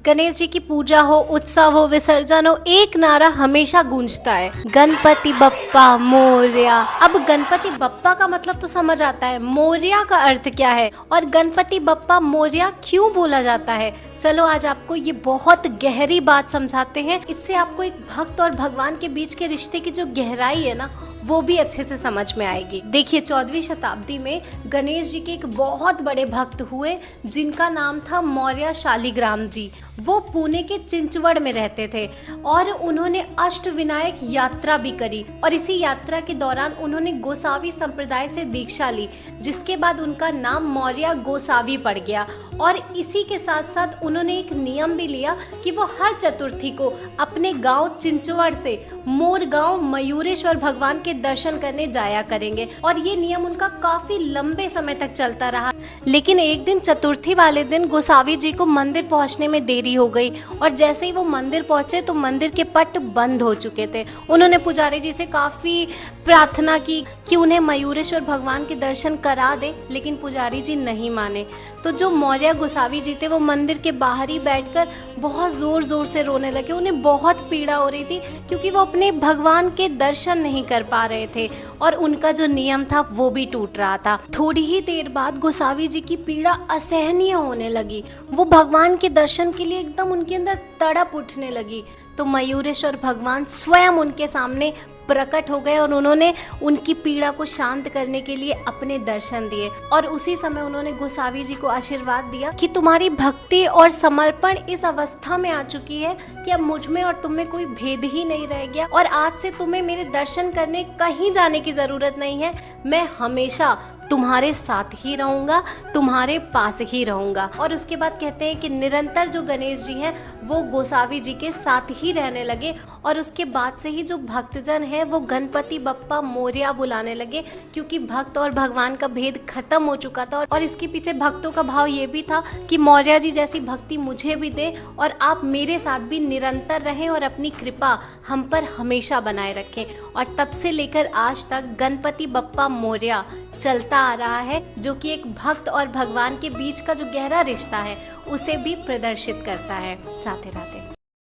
गणेश जी की पूजा हो, उत्सव हो, विसर्जन हो, एक नारा हमेशा गूंजता है, गणपति बप्पा मोरया। अब गणपति बप्पा का मतलब तो समझ आता है, मोरया का अर्थ क्या है और गणपति बप्पा मोरया क्यों बोला जाता है। चलो आज आपको ये बहुत गहरी बात समझाते हैं। इससे आपको एक भक्त और भगवान के बीच के रिश्ते की जो गहराई है ना, वो भी अच्छे से समझ में आएगी। देखिए 14वीं शताब्दी में गणेश जी के एक बहुत बड़े भक्त हुए जिनका नाम था मौर्य शालिग्राम जी। वो पुणे के चिंचवड़ में रहते थे और उन्होंने अष्टविनायक यात्रा भी करी और इसी यात्रा के दौरान उन्होंने गोसावी संप्रदाय से दीक्षा ली, जिसके बाद उनका नाम मौर्य गोसावी पड़ गया। और इसी के साथ साथ उन्होंने एक नियम भी लिया कि वो हर चतुर्थी को अपने गांव चिंचवड़ से मोर गांव मयूरेश्वर भगवान के दर्शन करने जाया करेंगे। और ये नियम उनका काफी लंबे समय तक चलता रहा। लेकिन एक दिन चतुर्थी वाले दिन गोसावी जी को मंदिर पहुंचने में देरी हो गई और जैसे ही वो मंदिर पहुंचे तो मंदिर के पट बंद हो चुके थे। उन्होंने पुजारी जी से काफी प्रार्थना की कि उन्हें मयूरेश्वर भगवान के दर्शन करा दे, लेकिन पुजारी जी नहीं माने। तो जो मौर्य गोसावी जी थे वो मंदिर के बाहर ही बैठकर बहुत जोर जोर से रोने लगे। उन्हें बहुत पीड़ा हो रही थी क्योंकि वो अपने भगवान के दर्शन नहीं कर पा रहे थे और उनका जो नियम था वो भी टूट रहा था। थोड़ी ही देर बाद गोसावी जी की पीड़ा असहनीय होने लगी। वो भगवान के दर्शन के लिए एकदम उनके अंदर तड़प उठने लगी। तो मयूरेश्वर भगवान स्वयं उनके सामने प्रकट हो गए और उन्होंने उनकी पीड़ा को शांत करने के लिए अपने दर्शन दिए। और उसी समय उन्होंने गोसावी जी को आशीर्वाद दिया कि तुम्हारी भक्ति और समर्पण इस अवस्था में आ चुकी है कि अब मुझ में और तुम में कोई भेद ही नहीं रह गया और आज से तुम्हें मेरे दर्शन करने कहीं जाने की जरूरत नहीं है। मैं हमेशा तुम्हारे साथ ही रहूंगा, तुम्हारे पास ही रहूंगा। और उसके बाद कहते हैं कि निरंतर जो गणेश जी हैं वो गोसावी जी के साथ ही रहने लगे और उसके बाद से ही जो भक्तजन है वो गणपति बप्पा मोरया बुलाने लगे, क्योंकि भक्त और भगवान का भेद खत्म हो चुका था। और इसके पीछे भक्तों का भाव ये भी था कि मौर्य जी जैसी भक्ति मुझे भी दे और आप मेरे साथ भी निरंतर रहें और अपनी कृपा हम पर हमेशा बनाए रखें। और तब से लेकर आज तक गणपति बप्पा मोरया चलता आ रहा है, जो कि एक भक्त और भगवान के बीच का जो गहरा रिश्ता है उसे भी प्रदर्शित करता है। राधे राधे।